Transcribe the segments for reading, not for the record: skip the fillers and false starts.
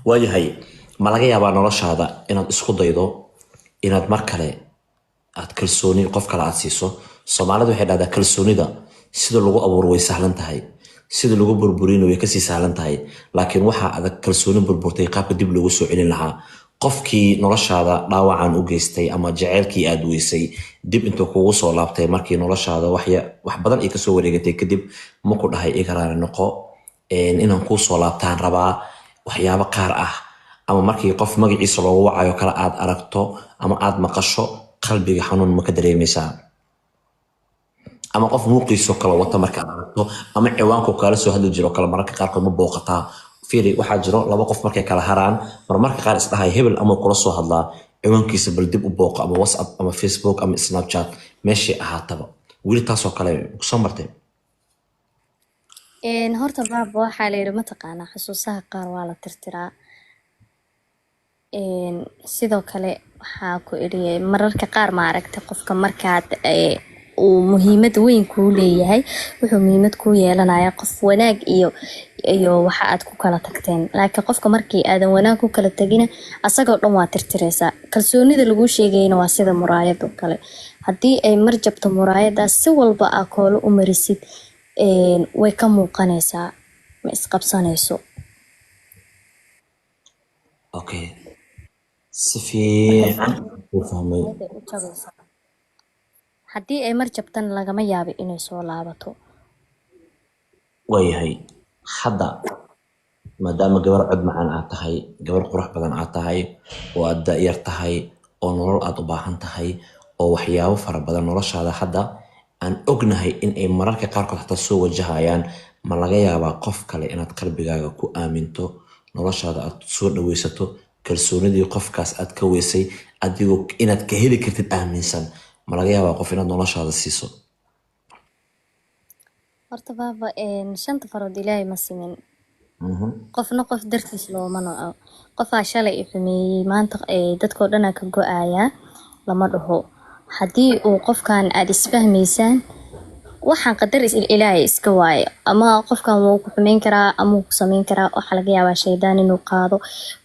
waayahay ma laga yaabaa noloshaada inaad isku daydo inaad mar kale aad kalsooni qof kale aad siiso. Soomaalidu waxay dhahdaa kalsoonida sida lagu abuuro way sahlan tahay, sida lagu burburino way kasii sahlan tahay, laakiin waxa adag kalsooni burburtay qaabka dib loogu soo celin lahaa. qofkii noloshaada dhaawacan u geystay ama jaceylkii aad weysay dib intuu kugu soo laabtay markii noloshaada wax badan ay kasoo wareegatay kadib ma ku dhahay igaraana noqo inaan kuu soo laabtaan rabaa waxyaabo qaar ah, ama markii qof magaciisa loogu wacayo kale aad aragto ama aad maqasho qalbiga xanuun ma ka dareemaysaa, ama qof muuqiiso kale wata markaad aragto ama ciwaanku kala soo hadli jiro kale mararka qaarkood ma booqataa. fiiri waxaa jiro laba qof markay kala haraan marmarka qaar isdhahay hebel ama kula soo hadlaa ciwaankiisa bal dib u booqa ama whatsapp ama facebook ama snapchat meeshii ahaataba. weli taasoo kale kusoo martay? horta baaba waxaa la yidhi mataqaanaa xusuusaha qaar waa la tirtiraa. sidoo kale waxaa ku idhi mararka qaar ma aragtay qofka markaad uu muhiimad weyn kuu leeyahay wuxuu muhiimad kuu yeelanaya qof wanaag iyo waxa aad ku kala tagteen, laakiin qofka markii aadan wanaag ku kala tagina asagoo dhan waa tirtiraysaa. kalsoonida laguu sheegayna waa sida muraayad oo kale, haddii ay mar jabto muraayadaas si walba aa koolo u marisid way ka muuqanaysaa, ma isqabsanayso. okay si fiican u fahmay. haddii ay mar jabtan lagama yaabo inay soo laabato. waayahay hadda maadaama gabar cod macaan aad tahay, gabar qurux badan aad tahay, oo aad da'yar tahay, oo nolol aad u baahan tahay, oo waxyaabo fara badan noloshaada hadda aan ognahay in ay mararka qaarkood xataa soo wajahayaan, ma laga yaabaa qof kale inaad qalbigaaga ku aaminto, noloshaada aad soo dhaweysato, kalsoonidii qofkaas aad ka weysay adigoo inaad ka heli kartid aaminsan, ma laga yaabaa qof inaad noloshaada siiso? horta baaba shanta farood ilaahay ma simin. qofna qof dartiis looma noco. qofaa shalay i xumeeyey maanta dadkoo dhanaa ka go-ayaa lama dhaho. haddii uu qofkan aad isfahmaysaan waxaan qadar ilaahay iska waayo, ama qofkan wuu ku xumeyn karaa ama wuu ku sameyn karaa, waxaa laga yaabaa shaydaan inuu qaado,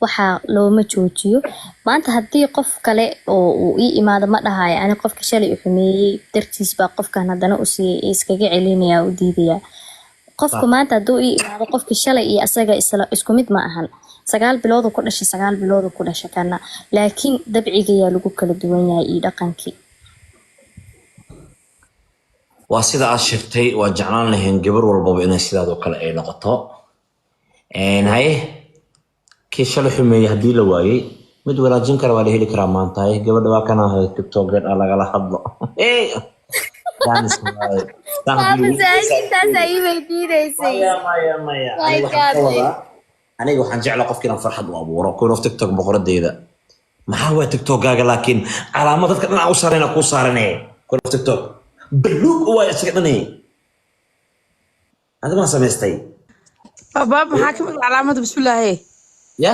waxaa looma joojiyo. maanta haddii qof kale oo uu ii imaado ma dhahayo ani qofka shalay i xumeeyey dartiis baa qofkan haddana u siiyey iskaga celinaya u diidayaa. qofka maanta hadduu ii imaado qofka shalay iyo asaga isku mid ma ahan. 9 bilood ku dhashay 9 bilood ku dhashay kana, laakiin dabcigayaa lagu kala duwan yahay iyo dhaqankii. waa sida aad sheegtay, waa jeclaan lahayn gabar walbaba inay sidaadoo kale ay noqoto. haye kii shalay xumeeyey haddii la waayey mid wanaajin kara waa la heli karaa maanta. haye gabadha waa kana ahay tiktok lagala hadlo. aniga waxaan jeclaa qofka inaan farxad u abuuro queen of tiktok boqoradeeda. maxaa waay tiktokgaaga laakiin calaamad dadka dhan u saarayna kuu saaranee queen of tiktok بلوك هو يسكتني هذا ما سمستي باب محاكمة العلامة بسم الله هي يا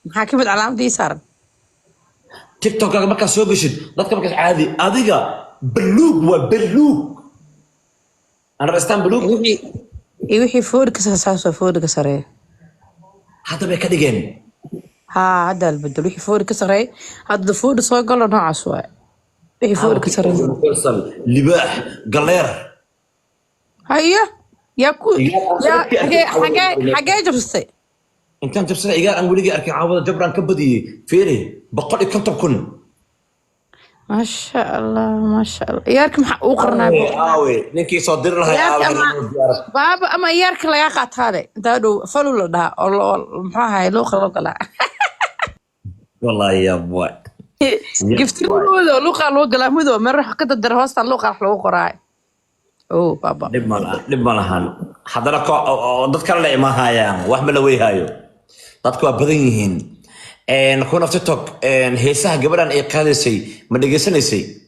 محاكمة العلامة دي صار تيك توك ما كان سوق شد لا تكمل عادي أديك بلوك وبلوك أنا بستان بلوك يوحي فور كسر فور كسر هذا بكديجن ها هذا البدل يوحي فور كسر هذا فور صار قال نوع سواء فور كسر لباح قلير هيا يا حاجة جبستي انت جبستي إيجار أقول لك أركي عوض جبران كبدي فيري بقول لك كم تكون ما شاء الله ما شاء الله يارك وقرنا آوي نكى صدر لها بابا أما يارك لا يقعد هذا دادو فلو لده الله ما هاي لو خلق لا والله يا أبوي قفت له لوقا لوقا مدو مرة كده درهوست لوقا لو قراي أوه بابا لب لهان حضرك ضدك لا ما هايان وهم لوي هايو ضدك بدينهن نكون في تيك هيسها قبلان اي قادسي ما دغيسنيسي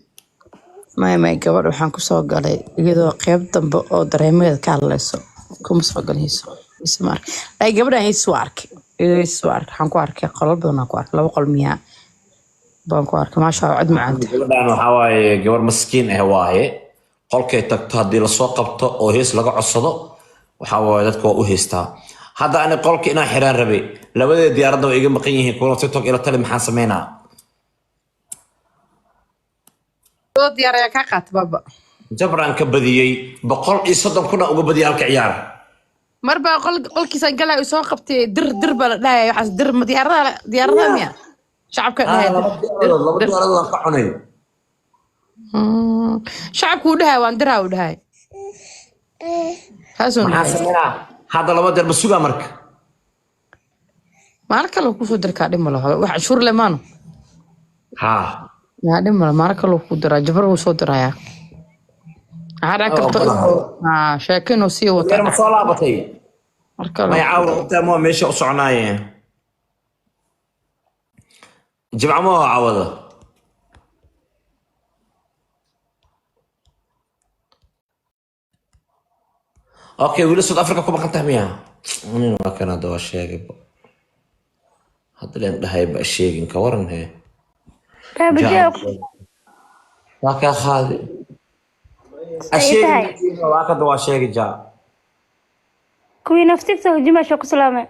ما قبل waxaan ku soo galay iyadoo qayb dambe oo dareemeed ka hadlayso kuma soo galayso ismar ay gabadhan heesu arkay waxaan ku arkay qolal badan ku arkay laba qol miyaa baan ku arkay ma sha Allah cid macaan gabadhan waxa waaye gabar maskiin ah waaye qolkay tagto hadii la soo qabto oo hees laga codsado waxa waaye dadku waa u heestaa hadda ani qolka inaan xiraan rabay labadii diyaaradda way iga maqan yihiin kuwa TikTok ila tali maxaan sameynaa oo diyaar ayaa ka qaat baaba jabran ka badiyay 130 kuna uga badiyay halka ciyaar marba qolkiisa galay soo qabtay dir baa la dhahay waxaas dir ma diyaarada miya shacabka dhahay laba diyaaradda ka cunay shacabku dhahay waan diraa u dhahay haasun maxaan sameynaa hadda laba dir basuga marka marka loo ku soo dirkaa dhimo laha wax shur leemaano ha yaa dhimo marka loo ku diraa jabar uu soo diraya hada karto sheekino sii wata ma soo laabatay marka ma yaawro inta ma meesha u soconaayeen jimca ma caawada okay wili South Africa ku baqan tahmiya nin waa kana doo sheegay hadda leen dhahay ba sheegin ka waran he waa ka khaadi ashee waa ka doo sheegay ja kuwii naftiisa hujumasha ku salaamay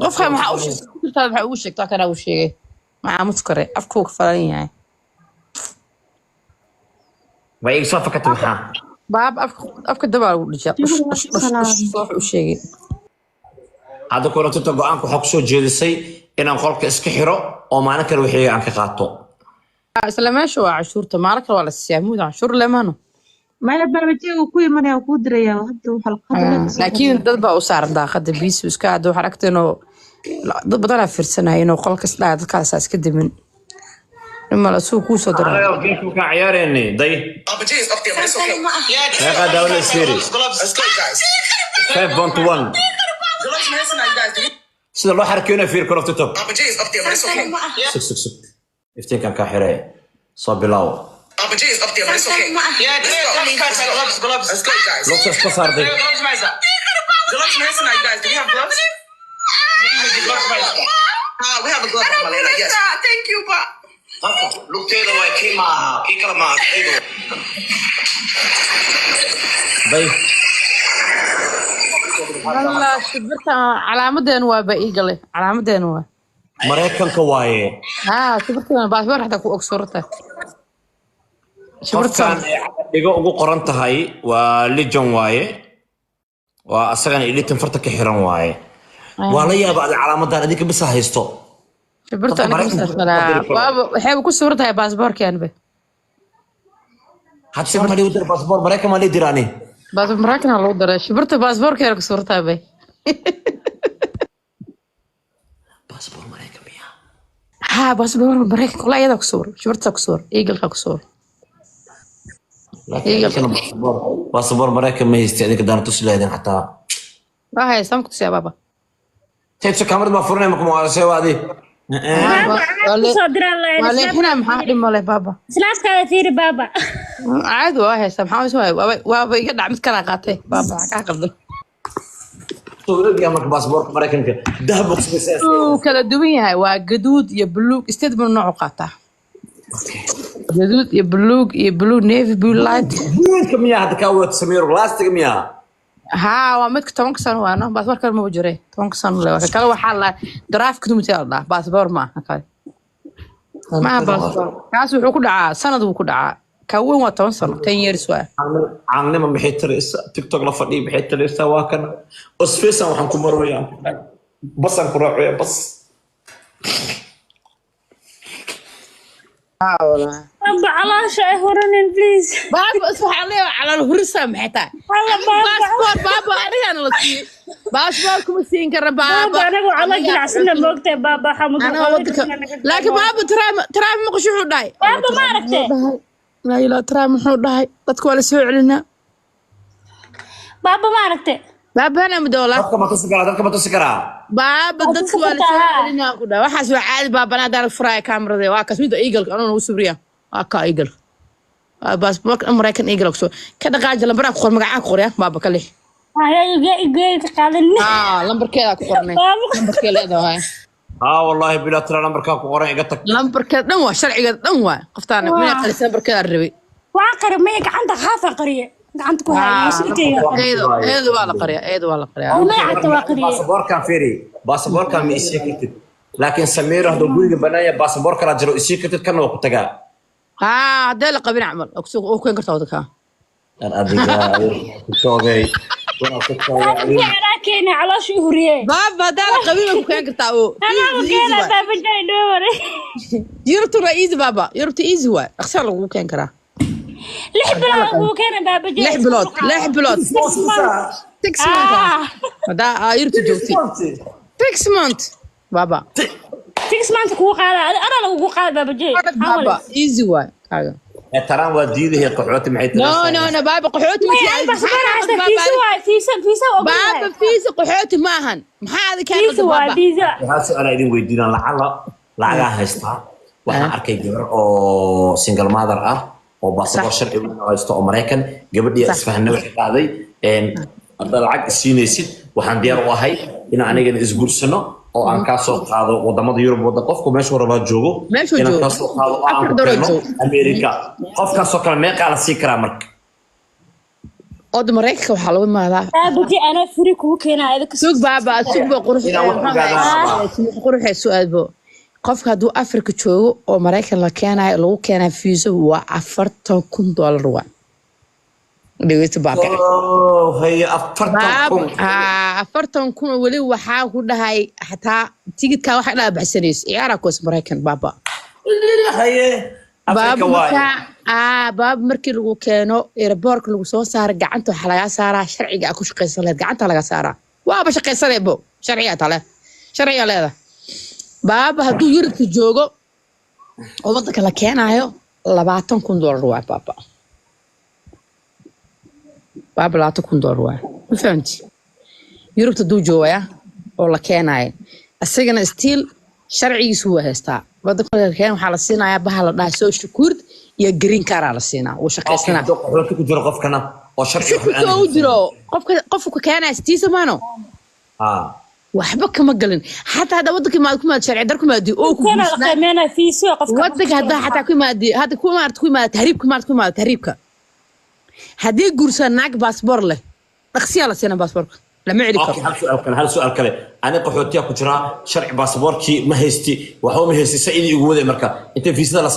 qofka maxaa u sheegtaa kana u sheegay maxaa muskare afku ka falan yahay way soo fakatay maxaa baab afka dabaa ugu dhijaa soo u sheegay hadda ku rabto go'aanku waxa ku soo jeedisay inaan qolka iska xiro oo maalin kale wixii aan ka qaato isla meesha waa cashuurta maalin kale waa la siyaamuud cashuur leemaano ما برنامجيga ku imanaya ku diraya hadda waxa laakiin dad baa u saaran daaqada biis iska hada waxa aragteenoo dad badan fiirsanayeen oo qolkas dhaa dadkaas iska dimin imala soo ku soo diray anaga geesku ka ciyaareenay day Abajay is up there, but it's okay. Yeah, meeqa dawla series let's go, guys. 5.1 Gloves, man, listen, you guys. sida loo xarkeeyo fiir karo TikTok Abajay is up there, but it's okay. Yeah. sug iftiinkan ka xiray soo bilaw Abajay is up there, but it's okay. Yeah, gloves. Let's go, guys. loo soo saarday Gloves, man. Gloves, man, listen, you guys. Do we have gloves? We have a glove on Malena, yes. Thank you, pa. Look, Taylor, I came out. He come out. day والله شبرتا علامتين waa ba igale calaamadeen waa Mareykanka waaye shibirta baasboor xataa ku ogsoorta shibirta dhigo ugu qoran tahay waa Legion waaye waa asagana editin farta ka xiran waaye waa la yaabaa calaamadan adinka bis haysto shibirta baaba waxay ku suurtahay baasboorkeen ba had Soomaali u dir baasboor Mareykan ma leediraani baasboor Mareykan loo diray shibirta baasboorkeen ku suurtahay ba baasboor Mareykan miya baasboor Mareykan kula iyada ku suur shibirta ku suur eagle ku suur baasboor Mareykan ma haystay adinka daan tus leedin xataa waxay samku si baba tayso kamarad ma furnay ma kuma soo waadi soo diraa la wala xina maxaa dhimo leh baba islaaskaaga fiiri baaba caadi waa haysa maxaa soo waa iga dhac mid kala qaatay baba ka qaldan soo reebiya marka baasboorka Mareykanka dahab boqsaysa kala duwan yahay waa gaduud iyo buluug isteed buu nooc qaataa gaduud iyo buluug navy blue light miya hadda ka wada sameeyo plastic miya waa mid 10 sano waana baasboorka ma jiray 10 sano leh kala waxa la draft ku mid ah baasboor ma kale ma baasboor kaas wuxuu ku dhacaa sanad uu ku dhacaa ka weyn waa 10 sano 10 years waa caanima maxay tiraysa TikTok la fadhiyo maxay tiraysa waa kan osfeesan waxaan ku marooyaa basan ku raaciyo bas والله بابا على شيء هورنين بليز بابا اسمح عليه على الهرسة محتاج والله باسبور بابا أنا لطيف باسبوركم السين كرا بابا بابا أنا على جلسنا بوقتها بابا حمد أنا ودك لكن بابا ترى مقشوح داي بابا ما عرفته لا لا ترى محور داي تتكوى لسوع لنا بابا ما عرفته بابا أنا مدولة dadka ma tusi karaa بابا تتكوى لسوع لنا كده واحد سوى عادي بابا أنا دار فراي كاميرا ذي واكس ميدو إيجل أنا وسوريا واكا إيجل باسبورك أمريكان إيجل أكسو كده قاعد لمبرا أخور مقعد قرية بابا كلي هاي تقالني لمبر كده قرني لمبر كده ده هاي والله بلا ترى نمبرك ku qoran iga tag لمبر كده دنوا شرعي دنوا قفتان من قال لمبر كده الربي وعقر ميك عندك خاصة قرية gacanta ku haya isirkayga eedu waa la qariyaa eedu waa la qariyaa oo magacta waa qariye baasaboorkan fiiri baasaboorkan ma isii kartid laakiin Samiir hadduu guriga banaaya baasaboor kala jiro isii kartid kana waa ku tagaa hadee la qabin camal oo keen kartaa wadaka adiga ku shoogay keena calooshii huriye baaba hadee la qabin oo keen kartaa oo anaa keena baaba jay dhowre yurtu easy baaba yurtu easy waa akhsar lagu keen karaa 6 bilood uu keena baaba jay 6 bilood 6 months hada yurtu joogti 6 months baaba 6 months ku qaada ana lagu qaada baaba jay baaba easy waa kaaga taraan waa diidahay qaxooti maxay tahay no baaba qaxooti baaba fiisa qaxooti maahan maxaa aad keenaysaa baaba waxaa su'aal idin weydiinaan lacaga haystaa waxaan arkay gabar oo single mother ah oo baasaboor sharci u haysto oo Mareykan gabadhii isfahanna waxay qaaday hadda lacag siinaysid waxaan diyaar u ahay in anigana isguursano oo aan ka soo qaado wadamada Yurub wada qofku meesha rabaa joogo inaan ka soo qaado aan ku keeno America qofkaas oo kale meeqa la sii karaa marka oo Mareykanka waxa lagu maadaa baaba ana furi ku keenaa idinka sug baaba qurux su'aalbo qofka haduu Afrika joogo oo Mareykan la keenayo lagu keenaa fiiso waa $40,000 waa dhigayto baaba hay 40,000 wali waxa ku dhahay xataa tigidka waxa dhaa baxsanays ciyaara koos Mareykan baaba haye Afrika waa baab markii lagu keeno airport lagu soo saar gacanta waxa laga saaraa sharciga ku shaqeysan leed gacanta laga saaraa waaba shaqeysanaybo sharciga leeda baab haduu Yurubka joogo oo wadanka la keenayo $20,000 waa baaba $20,000 waa fahamti Yurubta duu joogaya oo la keenayo asagana still sharcigiisu waa haystaa wadanka la keen waxa la siinayaa baha la dhahay social kurd iyo green card la siinaa oo shaqeysana wuxuu ku jiro qofkana oo sharci u jiro qofka keenaya stiisa maano waxba kama galin xataa hada wadanka ma ku maad sharci dar ku maad oo ku qiimeena fiiso qofka wadanka hada xataa ku maad hada ku maad tahriibka hadii guursan naag baasaboor leh dhaqsiya la siinaa baasaboorka lama celi karo hal su'aal kale ani qaxootiya ku jira sharci baasaboorkii ma haysti waxa ma haysti saidi ugu waday marka inta fiisada la